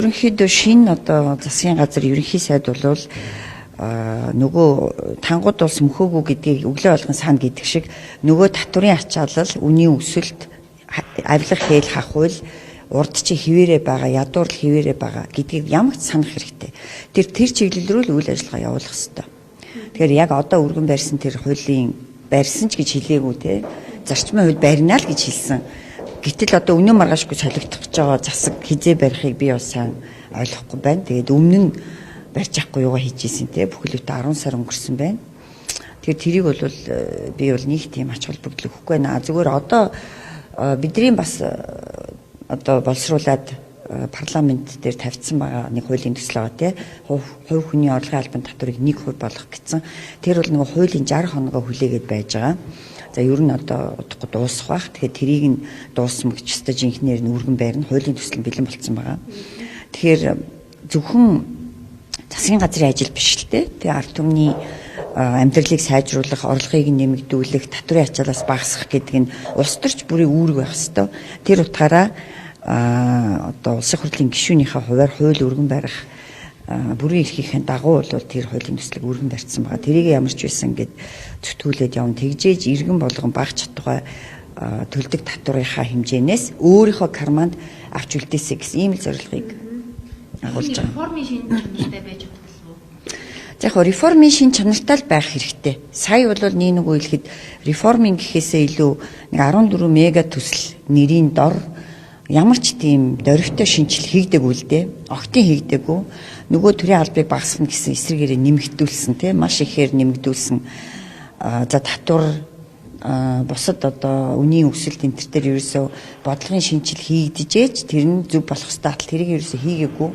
Ерөнхийдөө шинэ одоо засгийн газар ерөнхий сайд бол нөгөө тангууд улс мөхөөгүй гэдгийг өглөө болгон сана гэдэг шиг нөгөө татврын ачаалал, үнийн өсөлт, авилга хээл хахуйл, урд чи хിവэрэ байгаа, ядуур хിവэрэ байгаа гэдгийг ямагт санах хэрэгтэй. Тэр чиглэл рүү л үйл ажиллагаа явуулах хэрэгтэй. Тэгэхээр яг одоо өргөн барьсан тэр хуулийн барьсан ч гэж хэлээгүй те. Зарчмын хувьд барина л гэж хэлсэн. Гэтэл одоо өнөө маргаашгүй солигдох гэж байгаа засаг хизээ барихыг би бас сайн ойлгохгүй байна. Тэгээд өмнө нь барьж авахгүй юугаа хийж ийсэн те. Бүхэл бүтэн 10 сар өнгөрсөн байна. Тэгэхээр тэрийг бол би бол нэг тийм ач холбогдол өгөхгүй байна. Зүгээр одоо бидний бас одоо боловсруулад парламент дээр тавьсан байгаа нэг хуулийн төсөл байгаа тий. Хувь хүний орлогын албан татварыг 1% болгох гэсэн. Тэр бол нэг хуулийн 60 хоногоо хүлээгээд байж байгаа. За ер нь одоо удахгүй дуусах бах. Тэгэхээр тэрийг нь дуусмагч өстой жинхнээр нь өргөн байрна. Хуулийн төсөл нь бэлэн болцсон байгаа. Тэгэхээр зөвхөн засгийн газрын ажил биш л дээ. Тэгээ ард түмний амьдралыг сайжруулах, орлогыг нэмэгдүүлэх, татврын ачаалаас багасгах гэдэг нь улс төрч бүрийн үүрэг байх ёстой. Тэр утгаараа одоо улсын хурлын гишүүнийхээ хуваар хууль өргөн барих бүрийн эрхийнхээ дагуу бол тэр хуулийн төслийг өргөн барьсан байгаа. Тэрийг ямар ч байсан ингээд зүтгүүлээд явна. Тэгжээж иргэн болгон баг чадвараа төлдөг татврынхаа хэмжээнээс өөрийнхөө карманд авч үлдээсэй гэсэн ийм л зорилгыг агуулж байгаа. Реформын шинж чанартай байж болох уу? За яг реформын шинж чанартай л байх хэрэгтэй. Сая бол нэг үйлхэд реформын гэхээсээ илүү нэг 14 мега төсөл нэрийн дор ямар ч тийм дөрвтэй шинжил хийгдэг үлдээ. Огтын хийгдэггүй. Нөгөө төрийн албыг багасгах гэсэн эсрэгээрээ нэмэгдүүлсэн тийм маш ихээр нэмэгдүүлсэн. За татвар бусад одоо үнийн өсөлт энэ төр ерөөсөө бодлогын шинжил хийгдэж тэр нь зөв болох ёстой. Тэрийг ерөөсөө хийгээгүй.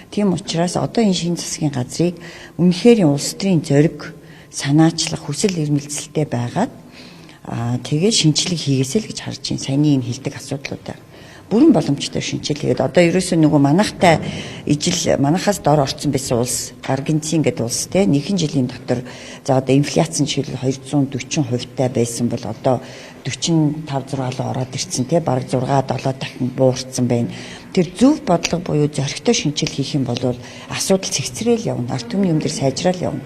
Тийм учраас одоо энэ шинэ засгийн газрыг үнэхээр улс төрийн зориг, санаачлах, хүсэл эрмэлзэлтэй байгаад тэгээд шинжилгээ хийгээсэй л гэж харж байна. Саяны энэ хэлдэг асуудлуудаа бүрэн боломжтой шинжил. Тэгээд одоо ерөөсөө нөгөө манахтай ижил манахаас дор орцсон байсан улс Аргентин гэдэг улс те нэгэн жилийн дотор за одоо инфляцийн жишээл 240% таа байсан бол одоо 45-6 руу ороод ирсэн те бараг 6-7 дахин буурсан байна. Тэр зөв бодлого буюу зоригтой шинжил хийх юм бол асуудал цэгцрээл явна. Ард түмний юм дээр сайжраал явна.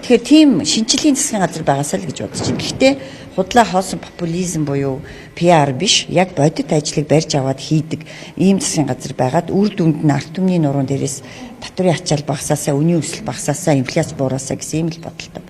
Тэгэхээр тийм шинжилгээний засгийн газар байгаасаа л гэж бодож байна. Гэхдээ худлаа хоосон популизм буюу PR биш, яг бодит ажлыг барьж аваад хийдэг ийм засгийн газар байгаад үр дүнд нь ард түмний нуруунд дээрээс татврын ачаал багасаасаа, үнийн өсөлт багасаасаа, инфляц буурасаа гэсэн ийм л бодолтой.